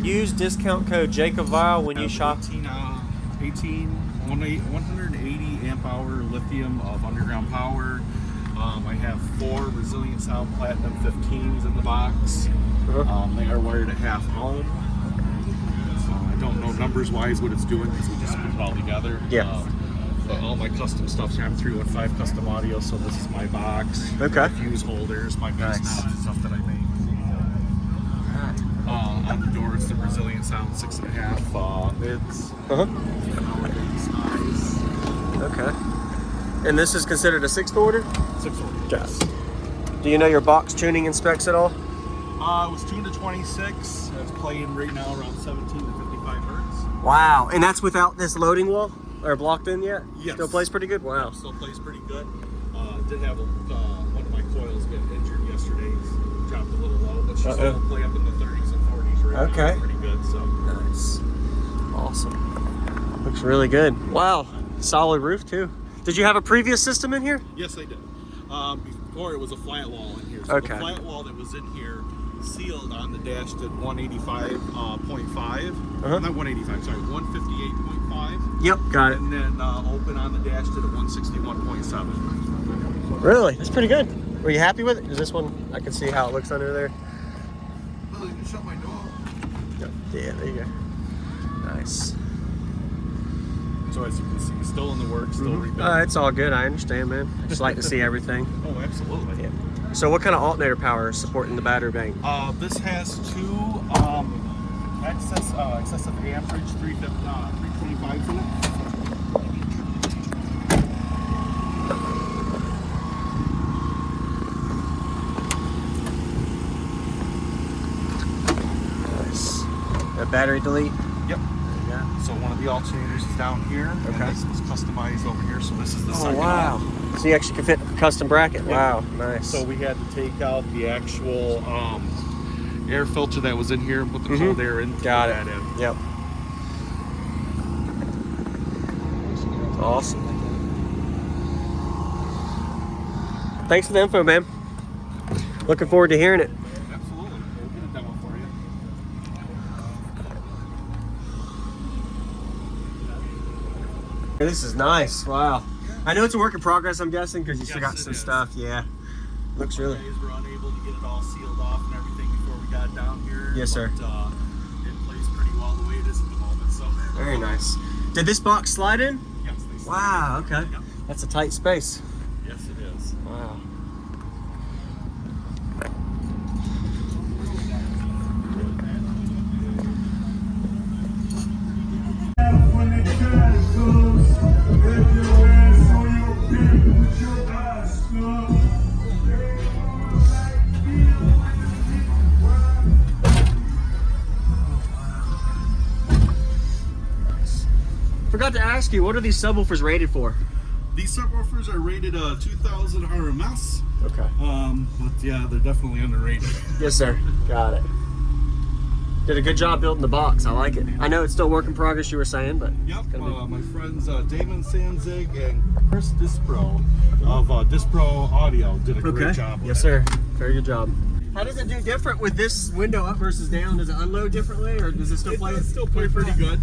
Use discount code JacobVile when you shop. 180 amp hour lithium of underground power. I have 4 Resilient Sound Platinum 15s in the box. They are wired at half ohm. I don't know numbers wise what it's doing because we just put it all together. Yeah. But all my custom stuff, I'm 315 custom audio, so this is my box. Okay. My fuse holders, my bass knobs, stuff that I make. On the door, it's the Resilient Sound 6.5 mids. Size. Okay. And this is considered a 6th order? 6 order. Yes. Do you know your box tuning and specs at all? It was tuned to 26. It's playing right now around 17 to 55 hertz. Wow. And that's without this loading wall? Or blocked in yet? Yes. Still plays pretty good? Wow. Still plays pretty good. Did have one of my coils get injured yesterday. Dropped a little low, but she's still play up in the 30s and 40s right now. Pretty good. So nice. Awesome. Looks really good. Wow. Solid roof too. Did you have a previous system in here? Yes, I did. Before it was a flat wall in here. So the flat wall that was in here sealed on the dash to 185.5. Not 185, sorry, 158.5. Yep, got it. And then open on the dash to the 161.7. Really? That's pretty good. Were you happy with it? Is this one, I can see how it looks under there. Oh, you can shut my door. Yeah, there you go. Nice. So as you can see, it's still in the works, still rebuilt. It's all good. I understand, man. I just like to see everything. Oh, absolutely. Yeah. So what kind of alternator power is supporting the battery bank? This has 2 excessive amperage 325s in it. Nice. A battery delete? Yep. Yeah. So one of the alternators is down here. Okay. And this is customized over here. So this is the second wow. one. So you actually can fit a custom bracket. Yeah. Wow, nice. So we had to take out the actual air filter that was in here and put the cold air in. Got it. That in. Yep. Awesome. Thanks for the info, man. Looking forward to hearing it. Absolutely. We'll get a demo for you. This is nice. Wow. I know it's a work in progress, I'm guessing, because you still got some stuff. Yeah. Looks really. Days we're unable to get it all sealed off and everything before we got down here. Yes, sir. But, it plays pretty well the way it is at the moment. So. Very nice. Did this box slide in? Yes, they slide Wow. in. Okay. Yep. That's a tight space. Yes, it is. Wow. Forgot to ask you, what are these subwoofers rated for? These subwoofers are rated 2000 RMS. Okay. But yeah, they're definitely underrated. Yes, sir. Got it. Did a good job building the box. I like it. I know it's still work in progress, you were saying, but Yep. it's gonna be... My friends Damon Sanzig and Chris Dispro of Dispro Audio did a great job with Yes, it. sir. Very good job. How does it do different with this window up versus down? Does it unload differently, or does it still play? It still play pretty good.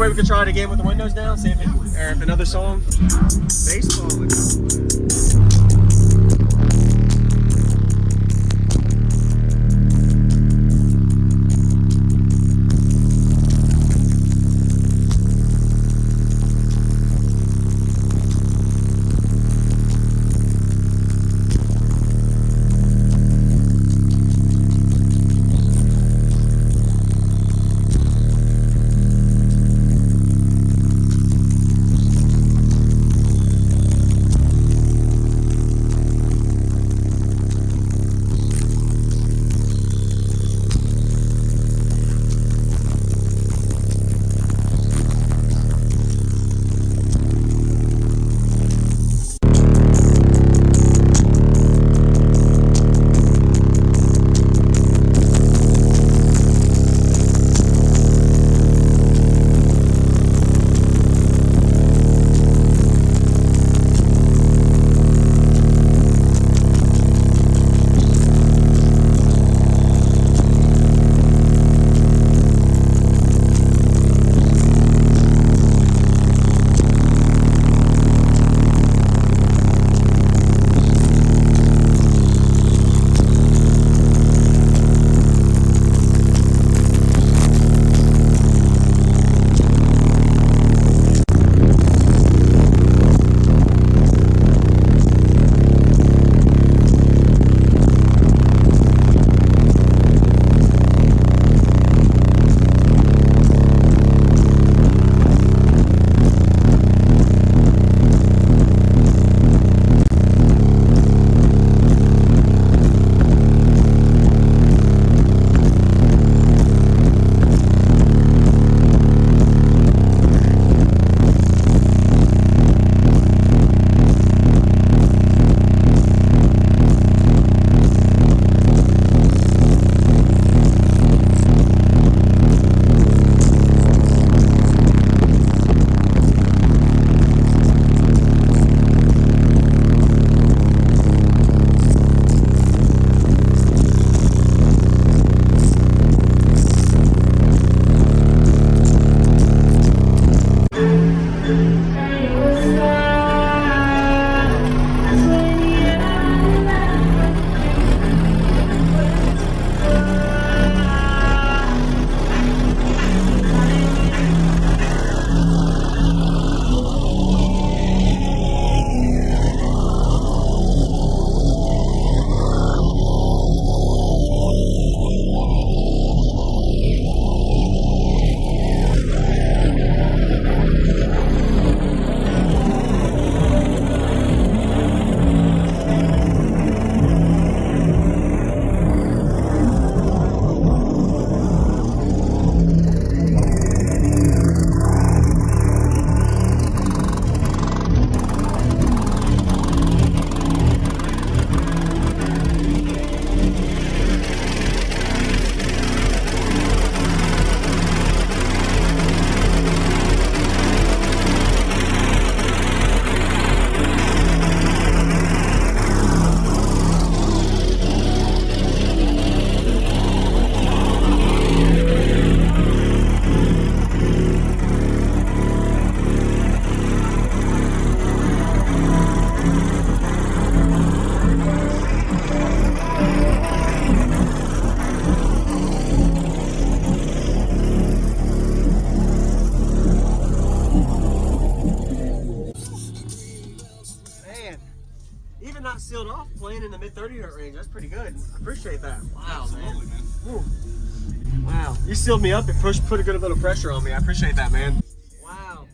we could try it again with the windows down, see if, or if another song. Baseball. Even not sealed off, playing in the mid 30 hertz range, that's pretty good. I appreciate that. Wow, Absolutely, man. Whew. Wow, you sealed me up and put a good bit of pressure on me. I appreciate that, man. Wow,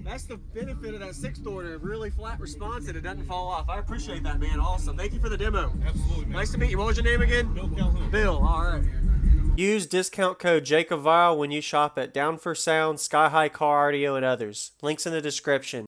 that's the benefit of that 6-door, a really flat response and it doesn't fall off. I appreciate that, man. Awesome. Thank you for the demo. Absolutely, man. Nice to meet you. What was your name again? Bill Calhoun. Bill, all right. Use discount code JacobVile when you shop at Down for Sound, Sky High Car Audio, and others. Links in the description.